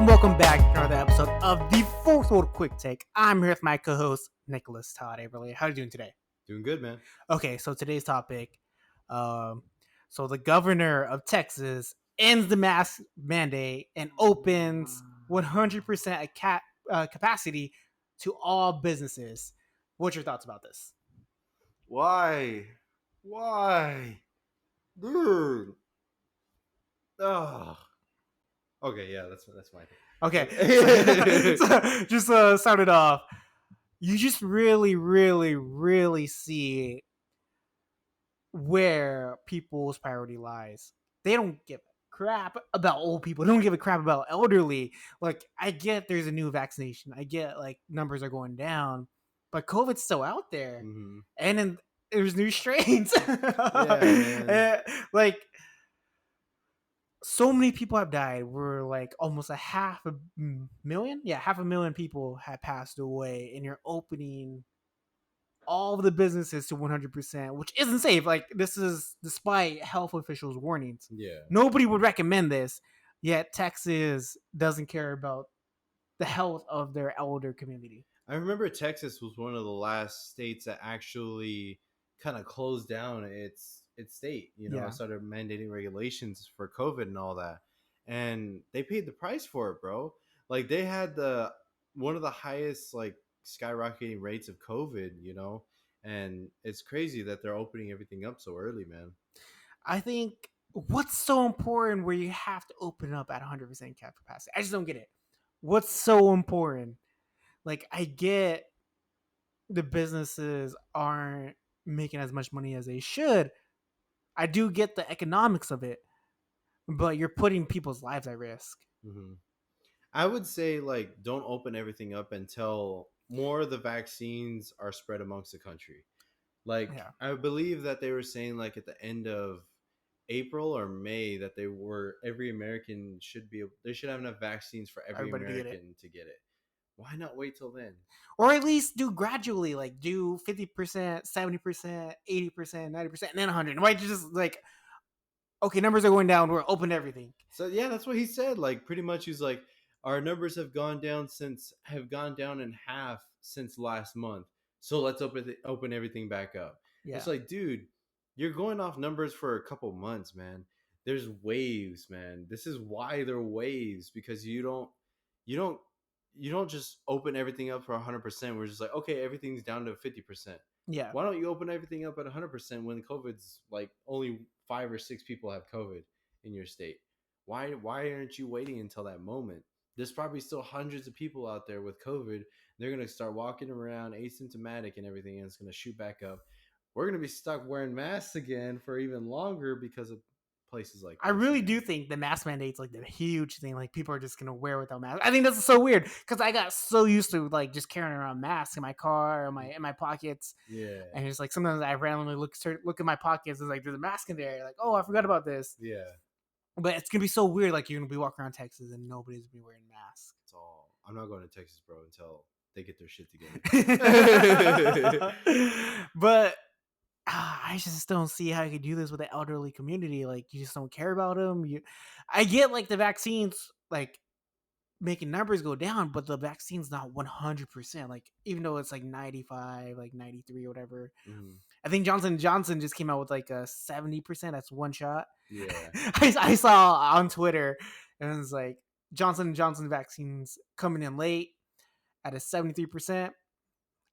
welcome back to another episode of the Fourth World Quick Take. I'm here with my co-host Nicholas Todd Averly. How are you doing today? Doing good, man. Okay, so today's topic. So the governor of Texas ends the mask mandate and opens 100% capacity to all businesses. What's your thoughts about this? Why? Dude. Oh. Okay, yeah, that's my thing. Okay, so just start it off. You just really see where people's priority lies. They don't give a crap about old people. They don't give a crap about elderly. Like, I get there's a new vaccination. I get like numbers are going down, but COVID's still out there, and then there's new strains. Yeah, like, so many people have died. We're like almost a half a million. Yeah, 500,000 people have passed away, and you're opening all of the businesses to 100%, which isn't safe. Like, this is despite health officials' warnings. Yeah. Nobody would recommend this, yet Texas doesn't care about the health of their elder community. I remember Texas was one of the last states that actually kind of closed down its state, started mandating regulations for COVID and all that. And they paid the price for it, bro. Like, they had one of the highest like skyrocketing rates of COVID, and it's crazy that they're opening everything up so early, man. I think what's so important where you have to open up at 100% cap capacity? I just don't get it. What's so important? Like, I get the businesses aren't making as much money as they should. I do get the economics of it, but you're putting people's lives at risk. Mm-hmm. I would say, like, don't open everything up until more of the vaccines are spread amongst the country. Like, Yeah. I believe that they were saying, like, at the end of April or May that every American they should have enough vaccines for every Everybody American to get it. Why not wait till then? Or at least do gradually, like do 50%, 70%, 80%, 90%, and then 100. Why just like, okay, numbers are going down, we're open to everything. So yeah, that's what he said. Like, pretty much he's like, our numbers have gone down in half since last month. So let's open everything back up. Yeah. It's like, dude, you're going off numbers for a couple months, man. There's waves, man. This is why there are waves, because you don't just open everything up for 100%. We're just like, okay, everything's down to 50%. Yeah. Why don't you open everything up at 100% when COVID's like only 5 or 6 people have COVID in your state? Why aren't you waiting until that moment? There's probably still hundreds of people out there with COVID. They're going to start walking around asymptomatic and everything, and it's going to shoot back up. We're going to be stuck wearing masks again for even longer because of places like this. I really do think the mask mandate's like the huge thing. Like, people are just going to wear without masks. I think that's so weird because I got so used to like just carrying around masks in my car or in my pockets. Yeah. And it's like sometimes I randomly look at my pockets and like there's a mask in there. Like, oh, I forgot about this. Yeah. But it's gonna be so weird. Like, you're gonna be walking around Texas and nobody's gonna be wearing masks. It's all. I'm not going to Texas, bro, until they get their shit together. But I just don't see how you could do this with the elderly community. Like, you just don't care about them. I get like the vaccines, like making numbers go down, but the vaccine's not 100%. Like, even though it's like 95, like 93 or whatever. Mm-hmm. I think Johnson & Johnson just came out with like a 70%. That's one shot. Yeah. I saw on Twitter, and it was like Johnson & Johnson vaccines coming in late at a 73%.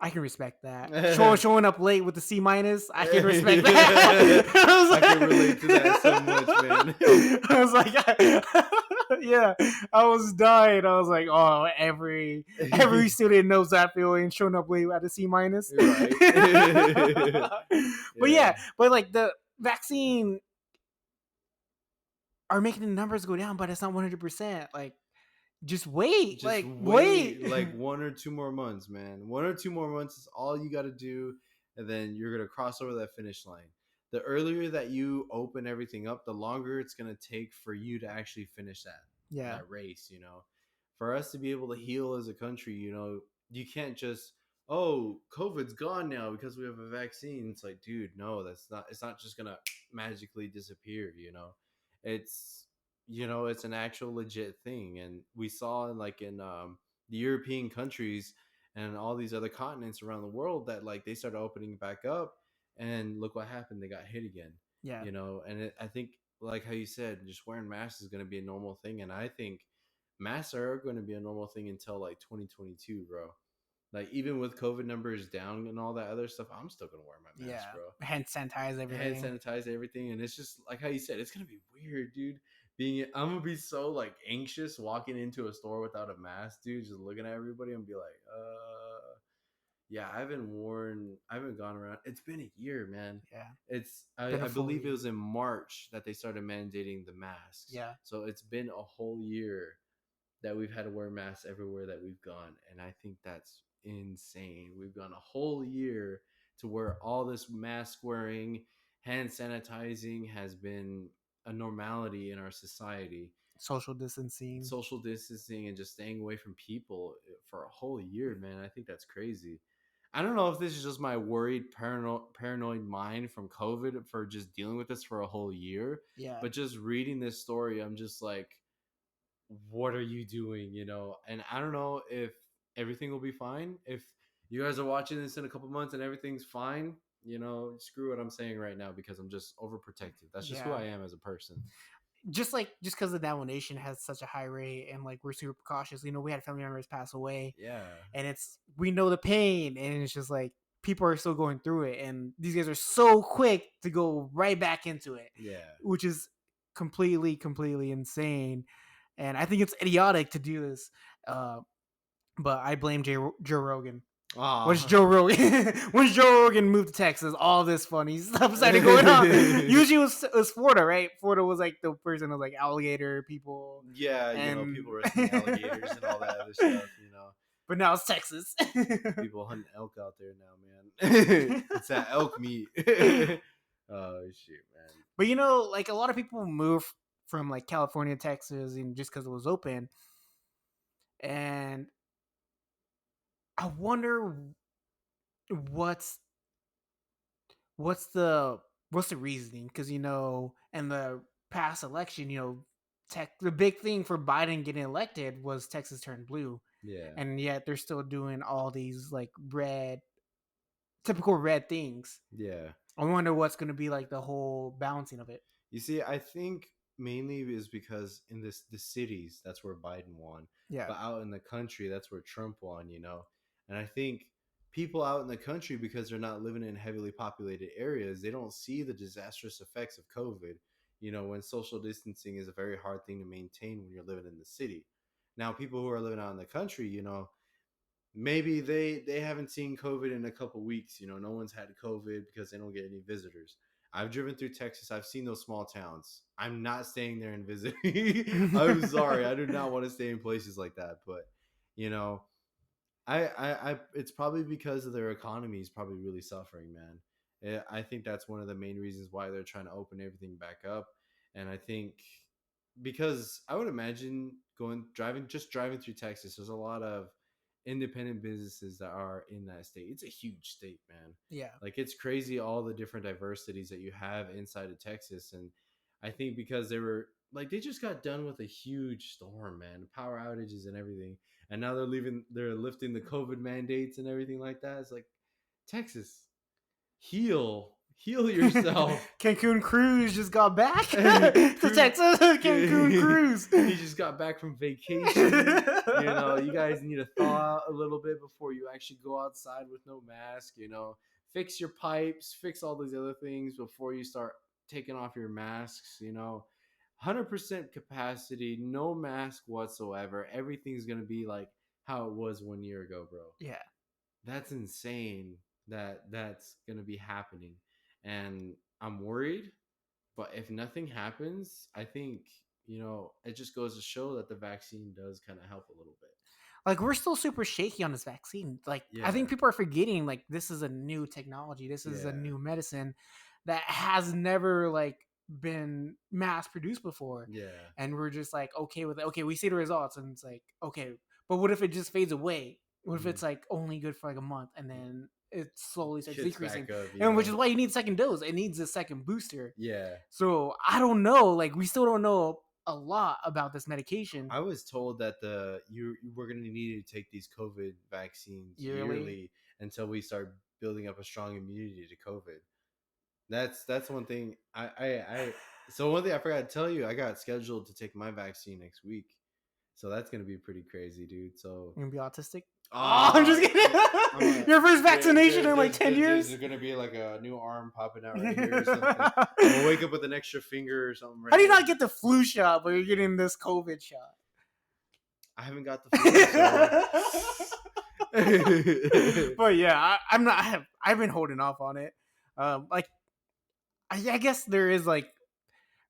I can respect that. Showing up late with the C-, I can respect that. I can relate to that so much, man. I was like, yeah, I was dying. I was like, oh, every student knows that feeling, showing up late at a C-. Right. But like the vaccine are making the numbers go down, but it's not 100%. Like, just wait. Wait. Like 1 or 2 more months, man. 1 or 2 more months is all you got to do, and then you're going to cross over that finish line. The earlier that you open everything up, the longer it's going to take for you to actually finish that race, For us to be able to heal as a country, you can't just, oh, COVID's gone now because we have a vaccine. It's like, dude, no, it's not just going to magically disappear, It's it's an actual legit thing. And we saw in the European countries and all these other continents around the world that like they started opening back up, and look what happened, they got hit again. Yeah. I think, like how you said, just wearing masks is going to be a normal thing, and I think masks are going to be a normal thing until like 2022, bro. Like even with COVID numbers down and all that other stuff, I'm still gonna wear my mask, Yeah. bro. Hand sanitize Hand everything. sanitize everything, and it's just like how you said, it's gonna be weird, dude. I'm gonna be so like anxious walking into a store without a mask, dude. Just looking at everybody and be like, yeah, I haven't gone around. It's been a year, man. Yeah. Been a I full believe it year. was in March that they started mandating the masks. Yeah. So it's been a whole year that we've had to wear masks everywhere that we've gone. And I think that's insane. We've gone a whole year to where all this mask wearing, hand sanitizing has been a normality in our society. Social distancing. Social distancing and just staying away from people for a whole year, man. I think that's crazy. I don't know if this is just my worried, paranoid mind from COVID for just dealing with this for a whole year, Yeah. but just reading this story, I'm just like, what are you doing, and I don't know if everything will be fine. If you guys are watching this in a couple months and everything's fine, screw what I'm saying right now, because I'm just overprotective. That's just who Yeah. I am as a person. Just because the Down Nation has such a high rate and like we're super cautious. We had family members pass away, Yeah, and we know the pain, and it's just like people are still going through it, and these guys are so quick to go right back into it, yeah. which is completely insane. And I think it's idiotic to do this. Uh, but I blame Joe Rogan. Once Ah. Joe Rogan, once Joe Rogan moved to Texas, all this funny stuff started going on. Usually it was Florida, right? Florida was like the person of like alligator people, Yeah, and people were seeing alligators and all that other stuff. but now it's Texas. People hunting elk out there now, man. It's that elk meat. Oh shoot, man. But like a lot of people move from like California, Texas, and just because it was open, and I wonder what's what's the what's the reasoning? Because in the past election, the big thing for Biden getting elected was Texas turned blue, Yeah, and yet they're still doing all these like typical red things. yeah. I wonder what's going to be like the whole balancing of it. You see, I think mainly is because in the cities, that's where Biden won, Yeah, but out in the country, that's where Trump won. And I think people out in the country, because they're not living in heavily populated areas, they don't see the disastrous effects of COVID. When social distancing is a very hard thing to maintain when you're living in the city. Now, people who are living out in the country, maybe they haven't seen COVID in a couple weeks. No one's had COVID because they don't get any visitors. I've driven through Texas. I've seen those small towns. I'm not staying there and visiting. I'm sorry. I do not want to stay in places like that. But you know, it's probably because of their economy is probably really suffering, man. I think that's one of the main reasons why they're trying to open everything back up. And I think because I would imagine just driving through Texas, there's a lot of independent businesses that are in that state. It's a huge state, man. yeah, Like it's crazy all the different diversities that you have inside of Texas. And I think because they just got done with a huge storm, man, power outages and everything, and now they're lifting the COVID mandates and everything like that. It's like, Texas, heal yourself. Cancun Cruise just got back to Texas. Cancun Cruise. He just got back from vacation. You guys need to thaw out a little bit before you actually go outside with no mask. Fix your pipes, fix all these other things before you start taking off your masks. 100% capacity, no mask whatsoever. Everything's gonna be like how it was 1 year ago, bro. Yeah. That's insane that that's gonna be happening, and I'm worried. But if nothing happens, I think it just goes to show that the vaccine does kind of help a little bit. Like we're still super shaky on this vaccine. Like I think Yeah, people are forgetting like this is a new technology. This is a yeah, new medicine that has never like been mass produced before. yeah. And we're just like okay with it. Okay, we see the results and it's like, okay, but what if it just fades away? What if Mhm. it's like only good for like a month and then it slowly starts Hits decreasing? back up, And which is why you need second dose. It needs a second booster. Yeah, So I don't know. Like we still don't know a lot about this medication I was told that you were going to need to take these COVID vaccines yearly. yearly until we start building up a strong immunity to COVID. That's one thing. So one thing I forgot to tell you, I got scheduled to take my vaccine next week. So that's gonna be pretty crazy, dude. So You're gonna be autistic. Oh, I'm just uh I'm kidding. a Your first vaccination in like 10 there's years. gonna be like a new arm popping out right here or something. How I'm gonna wake up with an extra finger or something do right you not here. get the flu shot, but you're getting this COVID shot? I haven't got the flu, so But yeah, I'm not. I've been holding off on it. Like I guess there is like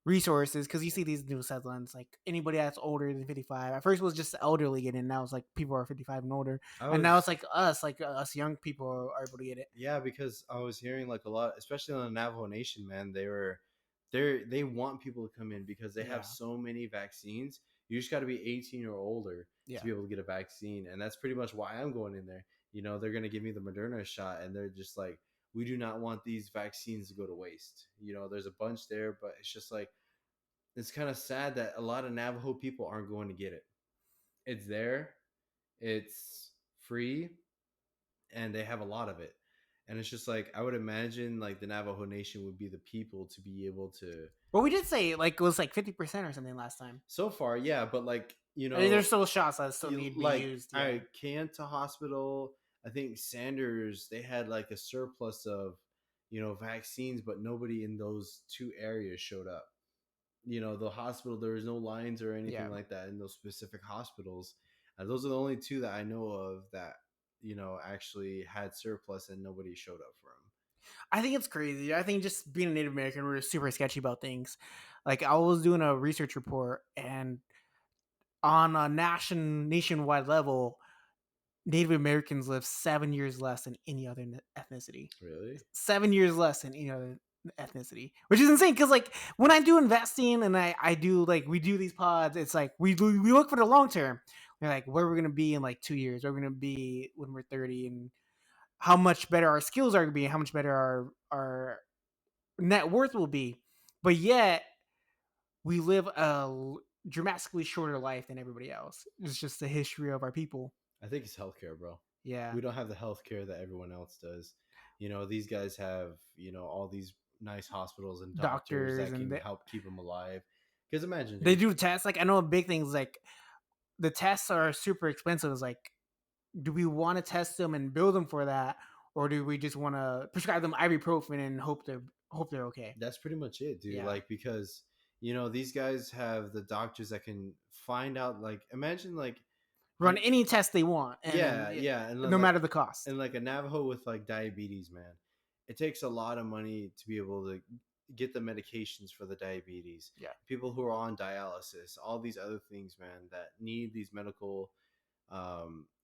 resources because you see these news headlines like anybody that's older than 55. At first it was just elderly getting it, now it's like people are 55 and older, I and now it's was like us young people are able to get it. yeah, because I was hearing like a lot, especially on the Navajo Nation, man. They want people to come in because they have Yeah, so many vaccines. You just got to be 18 or older to yeah. be able to get a vaccine, and that's pretty much why I'm going in there. They're gonna give me the Moderna shot, and they're just like, we do not want these vaccines to go to waste. There's a bunch there, but it's just like it's kind of sad that a lot of Navajo people aren't going to get it. It's there, it's free, and they have a lot of it. And it's just like I would imagine like the Navajo Nation would be the people to be able to. But we did say like it was like 50% or something last time. So far, yeah, but like I mean, there's still shots that still need to be like used. Yeah, I Kanta Hospital, I think Sanders, they had like a surplus of vaccines, but nobody in those two areas showed up. The hospital, there was no lines or anything yeah. like that in those specific hospitals. Those are the only two that I know of that actually had surplus and nobody showed up for them. I think it's crazy. I think just being a Native American, we're super sketchy about things. Like I was doing a research report, and on a nationwide level, Native Americans live 7 years less than any other ethnicity. Really? 7 years less than any other ethnicity, which is insane. Because like when I do investing and I do like we do these pods, it's like we look for the long term. We're like where we're gonna be in like 2 years, where we're gonna be when we're 30, and how much better our skills are gonna be, how much better our net worth will be. But yet we live a dramatically shorter life than everybody else. It's just the history of our people. I think it's healthcare, bro. Yeah. We don't have the healthcare that everyone else does. These guys have, all these nice hospitals and doctors Doctors that and can help keep them alive. Because imagine, they dude. do tests. Like I know a big thing is like the tests are super expensive. It's like, do we want to test them and build them for that, or do we just want to prescribe them ibuprofen and hope they're okay? That's pretty much it, dude. Yeah. Like, because, these guys have the doctors that can find out, like, imagine, like, Run any test they want, and then yeah, yeah, and then no like matter the cost. and like a Navajo with like diabetes, man, it takes a lot of money to be able to get the medications for the diabetes. Yeah. People who are on dialysis, all these other things, man, that need these medical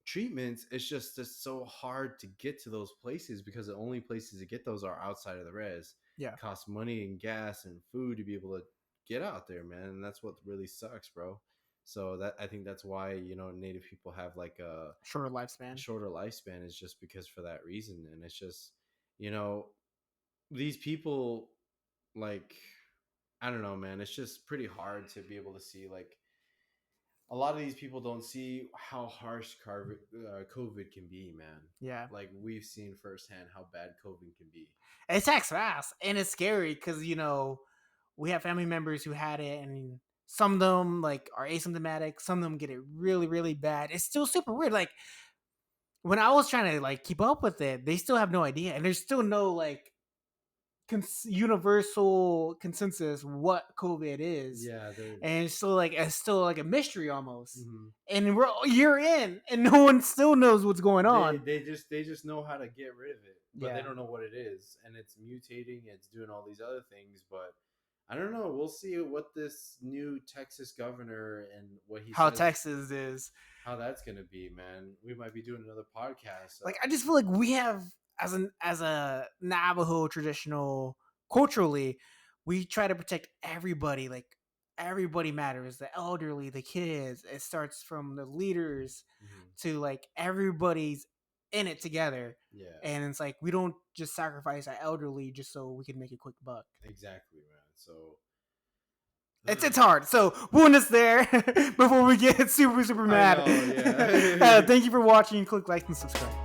treatments. It's so hard to get to those places because the only places to get those are outside of the res. Yeah. It costs money and gas and food to be able to get out there, man, and that's what really sucks, bro. So that I think that's why Native people have like a Shorter lifespan. shorter lifespan is just because for that reason, and it's just you know these people like I don't know, man. It's just pretty hard to be able to see like a lot of these people don't see how harsh COVID can be, man. Yeah. Like we've seen firsthand how bad COVID can be. It attacks fast, and it's scary because we have family members who had it, and some of them like are asymptomatic. Some of them get it really, really bad. It's still super weird. Like when I was trying to like keep up with it, they still have no idea, and there's still no like universal consensus what COVID is, Yeah, they're. and it's still like a mystery almost. Mhm. And we're a year in, and no one still knows what's going They on. they just know how to get rid of it, but they Yeah. don't know what it is, and it's mutating. It's doing all these other things, but I don't know. We'll see what this new Texas governor and what he How says, Texas is. how that's gonna be, man. We might be doing another podcast. Like I just feel like we have as a Navajo traditional culturally, we try to protect everybody. Like everybody matters. The elderly, the kids. It starts from the leaders Mhm. to like everybody's in it together. Yeah, And it's like we don't just sacrifice our elderly just so we can make a quick buck. exactly, man. So It's hard. So we'll end this there before we get super I mad. know, yeah. Thank you for watching. Click like and subscribe.